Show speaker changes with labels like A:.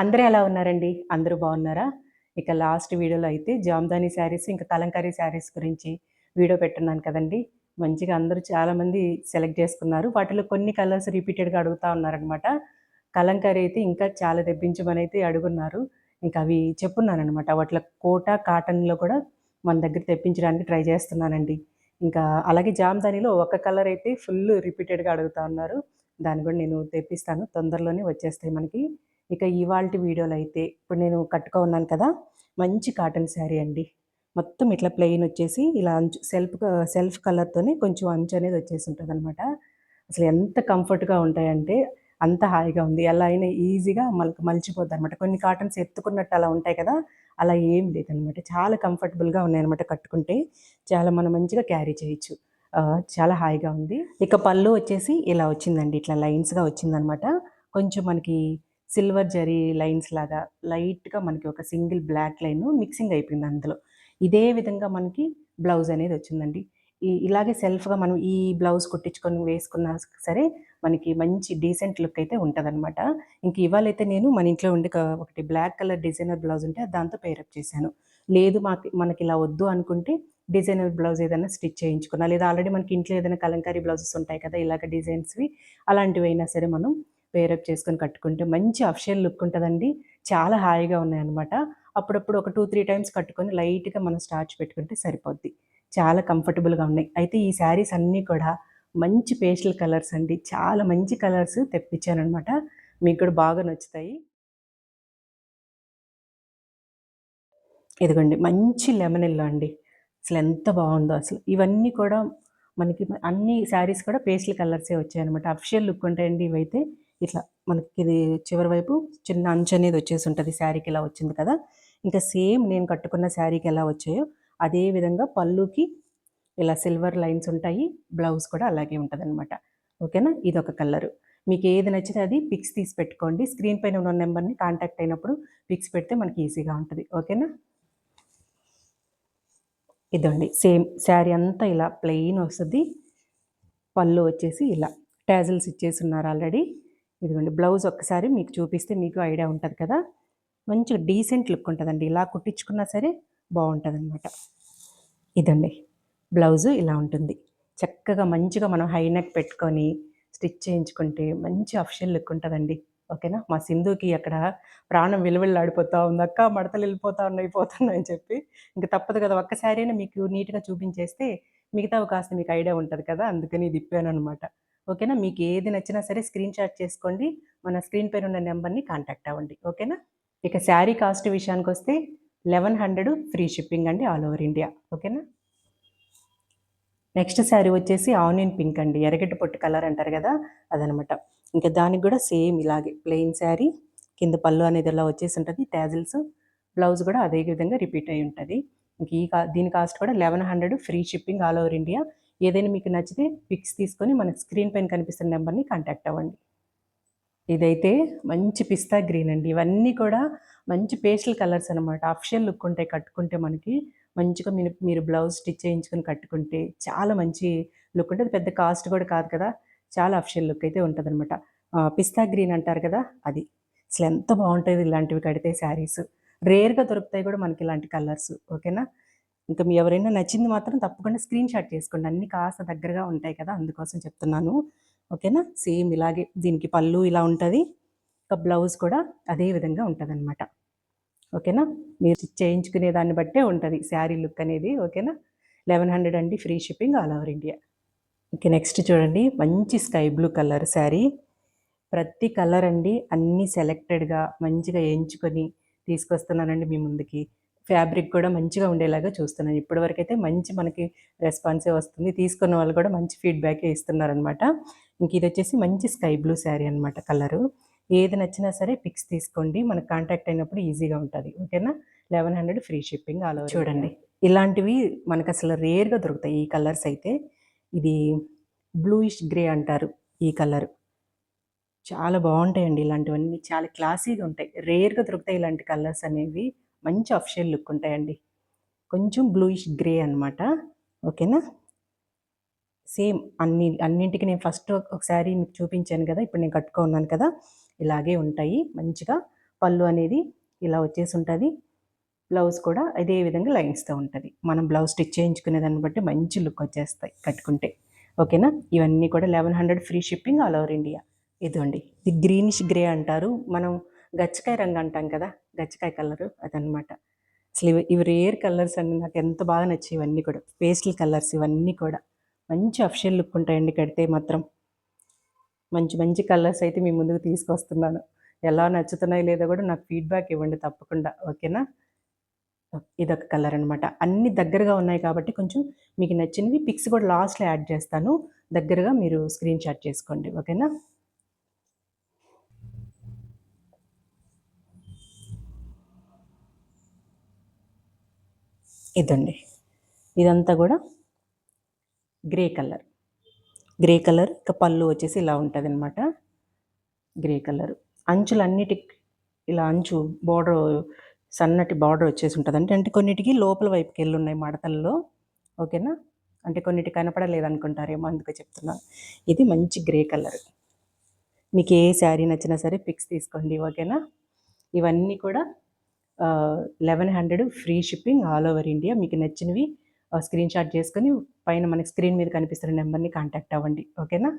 A: అందరూ ఎలా ఉన్నారండి? అందరూ బాగున్నారా? ఇక లాస్ట్ వీడియోలో అయితే జామ్దాని శారీస్, ఇంకా కలంకారీ శారీస్ గురించి వీడియో పెట్టున్నాను కదండీ! మంచిగా అందరూ చాలామంది సెలెక్ట్ చేసుకున్నారు. వాటిలో కొన్ని కలర్స్ రిపీటెడ్‌గా అడుగుతా ఉన్నారనమాట. కలంకారీ అయితే ఇంకా చాలా తెప్పించమనైతే అడుగున్నారు. ఇంకా అవి చెప్పున్నాననమాట. వాటిలో కోట, కాటన్‌లో కూడా మన దగ్గర తెప్పించడానికి ట్రై చేస్తున్నానండి. ఇంకా అలాగే జామ్దానిలో ఒక కలర్ అయితే ఫుల్ రిపీటెడ్‌గా అడుగుతా ఉన్నారు. దాన్ని కూడా నేను తెప్పిస్తాను. తొందరలోనే వచ్చేస్తాయి మనకి. ఇక ఇవాల్టి వీడియోలో అయితే ఇప్పుడు నేను కట్టుకో ఉన్నాను కదా! మంచి కాటన్ శారీ అండి. మొత్తం ఇట్లా ప్లెయిన్ వచ్చేసి ఇలా అంచు సెల్ఫ్ కలర్‌తోనే కొంచెం అంచు అనేది వచ్చేసి ఉంటదనమాట. అసలు ఎంత కంఫర్ట్‌గా ఉంటాయంటే అంత హాయిగా ఉంది. ఎలా అయినా ఈజీగా మలిచిపోద్దనమాట. కొన్ని కాటన్స్ ఎత్తుకున్నట్టు అలా ఉంటాయి కదా! అలా ఏం లేదనమాట. చాలా కంఫర్టబుల్‌గా ఉన్నాయన్నమాట కట్టుకుంటే. చాలా మనం మంచిగా క్యారీ చేయొచ్చు. చాలా హాయిగా ఉంది. ఇక పళ్ళు వచ్చేసి ఇలా వచ్చిందండి. ఇట్లా లైన్స్‌గా వచ్చిందనమాట. కొంచెం మనకి సిల్వర్ జరీ లైన్స్ లాగా లైట్‌గా మనకి ఒక సింగిల్ బ్లాక్ లైను మిక్సింగ్ అయిపోయింది అందులో. ఇదే విధంగా మనకి బ్లౌజ్ అనేది వచ్చిందండి. ఇలాగే సెల్ఫ్‌గా మనం ఈ బ్లౌజ్ కుట్టించుకొని వేసుకున్నా సరే మనకి మంచి డీసెంట్ లుక్ అయితే ఉంటదనమాట. ఇంక ఇవాళైతే నేను మన ఇంట్లో ఉండే ఒకటి బ్లాక్ కలర్ డిజైనర్ బ్లౌజ్ ఉంటే దాంతో పేరప్ చేశాను. లేదు మనకిలా వద్దు అనుకుంటే డిజైనర్ బ్లౌజ్ ఏదైనా స్టిచ్ చేయించుకున్నా, లేదా ఆల్రెడీ మనకి ఇంట్లో ఏదైనా కలంకారీ బ్లౌజెస్ ఉంటాయి కదా! ఇలాగ డిజైన్స్‌వి అలాంటివైనా సరే మనం పేరప్ చేసుకొని కట్టుకుంటే మంచి అఫిషియల్ లుక్ ఉంటదండి. చాలా హాయిగా ఉన్నాయన్నమాట. అప్పుడప్పుడు ఒక 2, 3 టైమ్స్ కట్టుకొని లైట్‌గా మనం స్టార్చ్ పెట్టుకుంటే సరిపోద్ది. చాలా కంఫర్టబుల్‌గా ఉన్నాయి. అయితే ఈ శారీస్ అన్నీ కూడా మంచి పేస్టల్ కలర్స్ అండి. చాలా మంచి కలర్స్ తెప్పించాననమాట. మీకు కూడా బాగా నచ్చుతాయి. ఇదిగోండి మంచి లెమన్ యెల్లో అండి. అసలెంత బావుందో అసలు. ఇవన్నీ కూడా మనకి అన్ని శారీస్ కూడా పేస్టల్ కలర్సే వచ్చాయనమాట. అఫిషియల్ లుక్ ఉంటాయండి ఇవైతే. ఇట్లా మనకిది చివరి వైపు చిన్న అంచనేది వచ్చేసుంటది. శారీకి ఇలా వచ్చింది కదా! ఇంకా సేమ్ నేను కట్టుకున్న శారీకి ఎలా వచ్చాయో అదే విధంగా పళ్ళుకి ఇలా సిల్వర్ లైన్స్ ఉంటాయి. బ్లౌజ్ కూడా అలాగే ఉంటదనమాట. ఓకేనా? ఇదొక కలరు. మీకేది నచ్చితే అది పిక్స్ తీసి పెట్టుకోండి. స్క్రీన్ పైన ఉన్న నంబర్‌ని కాంటాక్ట్ అయినప్పుడు పిక్స్ పెడితే మనకి ఈజీగా ఉంటది. ఓకేనా? ఇదండి సేమ్ శారీ అంతా ఇలా ప్లెయిన్ వస్తది. పళ్ళు వచ్చేసి ఇలా టాజిల్స్ ఇచ్చేసున్నారు ఆల్రెడీ. ఇదిగోండి బ్లౌజ్ ఒక్కసారి మీకు చూపిస్తే మీకు ఐడియా ఉంటది కదా! మంచిగా డీసెంట్ లుక్ ఉంటదండి. ఇలా కుట్టించుకున్నా సరే బావుంటదనమాట. ఇదండి బ్లౌజు ఇలా ఉంటుంది. చక్కగా మంచిగా మనం హై నెక్ పెట్టుకొని స్టిచ్ చేయించుకుంటే మంచి అఫిషియల్ లుక్ ఉంటదండి. ఓకేనా? మా సింధుకి అక్కడ ప్రాణం విలవిల్లాడిపోతా ఉంది. "అక్క మడతలెళ్ళిపోతా ఉన్నాయి, పోతున్నాయి" అని చెప్పి. ఇంక తప్పదు కదా! ఒక్క శారీనే మీకు నీట్‌గా చూపించేస్తే మిగతావి కాస్త మీకు ఐడియా ఉంటది కదా! అందుకని ఇది ఇప్పాననమాట. ఓకేనా? మీకు ఏది నచ్చినా సరే స్క్రీన్ షాట్ చేసుకోండి. మన స్క్రీన్ పైన ఉన్న నంబర్‌ని కాంటాక్ట్ అవ్వండి. ఓకేనా? ఇక శారీ కాస్ట్ విషయానికొస్తే 1100 ఫ్రీ షిప్పింగ్ అండి ఆల్ ఓవర్ ఇండియా. ఓకేనా? నెక్స్ట్ శారీ వచ్చేసి ఆనియన్ పింక్ అండి. ఎర్రగడ్డ పొట్టు కలర్ అంటారు గదా! అదనమాట. ఇంకా దానికి గూడా సేమ్ ఇలాగే ప్లెయిన్ శారీ. కింద పళ్ళు అనేది ఇలా వచ్చేసుంటది. టాజిల్స్. బ్లౌజ్ గూడా అదే విధంగా రిపీట్ అయ్యి ఉంటది. ఇంక దీని కాస్ట్ కూడా 1100 free shipping all over India. ఏదైనా మీకు నచ్చితే పిక్స్ తీసుకొని మనకి స్క్రీన్ పైన కనిపిస్తున్న నంబర్‌ని కాంటాక్ట్ అవ్వండి. ఇదైతే మంచి పిస్తా గ్రీన్ అండి. ఇవన్నీ కూడా మంచి పేస్టల్ కలర్స్ అనమాట. అఫిషియల్ లుక్ ఉంటాయి కట్టుకుంటే మనకి. మంచిగా మీరు మీరు బ్లౌజ్ స్టిచ్ చేయించుకొని కట్టుకుంటే చాలా మంచి లుక్ ఉంటది. పెద్ద కాస్ట్ కూడా కాదు కదా! చాలా అఫిషియల్ లుక్ అయితే ఉంటదనమాట. పిస్తా గ్రీన్ అంటారు కదా! అది. అసలెంత బావుంటది ఇలాంటివి కడితే శారీస్. రేర్‌గా దొరుకుతాయి కూడా మనకి ఇలాంటి కలర్స్. ఓకేనా? ఇంకా మీ ఎవరైనా నచ్చింది మాత్రం తప్పకుండా స్క్రీన్ షాట్ చేసుకోండి. అన్నీ కాస్త దగ్గరగా ఉంటాయి కదా! అందుకోసం చెప్తున్నాను. ఓకేనా? సేమ్ ఇలాగే దీనికి పళ్ళు ఇలా ఉంటది. ఇంకా బ్లౌజ్ కూడా అదే విధంగా ఉంటదనమాట. ఓకేనా? మీరు స్టిచ్ చేయించుకునే దాన్ని బట్టే ఉంటది శారీ లుక్ అనేది. ఓకేనా? 1100 అండి free shipping all over India. Okay. Next చూడండి మంచి స్కై బ్లూ కలర్ శారీ. ప్రతి కలర్ అండి అన్నీ సెలెక్టెడ్‌గా మంచిగా ఎంచుకొని తీసుకొస్తున్నానండి మీ ముందుకి. ఫ్యాబ్రిక్ కూడా మంచిగా ఉండేలాగా చూస్తున్నాను. ఇప్పటివరకైతే మంచి మనకి రెస్పాన్సే వస్తుంది. తీసుకున్న వాళ్ళు కూడా మంచి ఫీడ్‌బ్యాకే ఇస్తున్నారనమాట. ఇంక ఇదొచ్చేసి మంచి స్కై బ్లూ శారీ అనమాట కలరు. ఏది నచ్చినా సరే పిక్స్ తీసుకోండి. మనకు కాంటాక్ట్ అయినప్పుడు ఈజీగా ఉంటది. ఓకేనా? 1100 ఫ్రీ షిప్పింగ్ ఆల్ ఓవర్ చూడండి. ఇలాంటివి మనకసలు రేర్‌గా దొరుకుతాయి ఈ కలర్స్ అయితే. ఇది బ్లూయిష్ గ్రే అంటారు ఈ కలర్. చాలా బావుంటాయండి ఇలాంటివన్నీ. చాలా క్లాసీగా ఉంటాయి. రేర్‌గా దొరుకుతాయి ఇలాంటి కలర్స్ అనేవి. మంచి అఫిషియల్ లుక్ ఉంటాయండి. కొంచెం బ్లూయిష్ గ్రే అనమాట. ఓకేనా? సేమ్ అన్నింటికి నేను ఫస్ట్ ఒకసారి మీకు చూపించాను గదా! ఇప్పుడు నేను కట్టుకో ఉన్నాను కదా! ఇలాగే ఉంటాయి మంచిగా. పళ్ళు అనేది ఇలా వచ్చేసి ఉంటుంది. బ్లౌజ్ కూడా అదే విధంగా లైన్స్తో ఉంటుంది. మనం బ్లౌజ్ స్టిచ్ చేయించుకునే దాన్ని బట్టి మంచి లుక్ వచ్చేస్తాయి కట్టుకుంటే. ఓకేనా? ఇవన్నీ కూడా 1100 free shipping all over India. ఇదండి, ఇది గ్రీనిష్ గ్రే అంటారు, మనం గచ్చకాయ రంగు అంటాం కదా, గచ్చకాయ కలరు అదనమాట. అసలు ఇవి రేర్ కలర్స్ అండి, నాకు ఎంత బాగా నచ్చాయి ఇవన్నీ కూడా. పేస్టల్ కలర్స్ ఇవన్నీ కూడా మంచి అఫిషియల్ లుక్ ఉంటాయండి కడితే మాత్రం. మంచి మంచి కలర్స్ అయితే మీ ముందుకు తీసుకొస్తున్నాను. ఎలా నచ్చుతున్నాయి లేదో కూడా నాకు ఫీడ్బ్యాక్ ఇవ్వండి తప్పకుండా. ఓకేనా? ఇదొక కలర్ అనమాట. అన్ని దగ్గరగా ఉన్నాయి కాబట్టి కొంచెం మీకు నచ్చినవి పిక్స్ కూడా లాస్ట్లో యాడ్ చేస్తాను. దగ్గరగా మీరు స్క్రీన్ షాట్ చేసుకోండి. ఓకేనా? ఇదండి, ఇదంతా కూడా గ్రే కలర్. గ్రే కలర్ ఇక పళ్ళు వచ్చేసి ఇలా ఉంటుంది అనమాట. గ్రే కలర్ అంచులన్నిటికి ఇలా అంచు బార్డర్, సన్నటి బార్డర్ వచ్చేసి ఉంటుంది. అంటే కొన్నిటికి లోపల వైపుకి వెళ్ళి ఉన్నాయి మడతల్లో. ఓకేనా? అంటే కొన్నిటికి కనపడలేదు అనుకుంటారేమో, అందుకే చెప్తున్నాను. ఇది మంచి గ్రే కలర్. మీకు ఏ శారీ నచ్చినా సరే పిక్స్ తీసుకోండి. ఓకేనా? ఇవన్నీ కూడా 1100 free shipping all over India. మీకు నచ్చినవి స్క్రీన్ షాట్ చేసుకొని పైన మనకి స్క్రీన్ మీద కనిపిస్తున్న నెంబర్ని కాంటాక్ట్ అవ్వండి. ఓకేనా?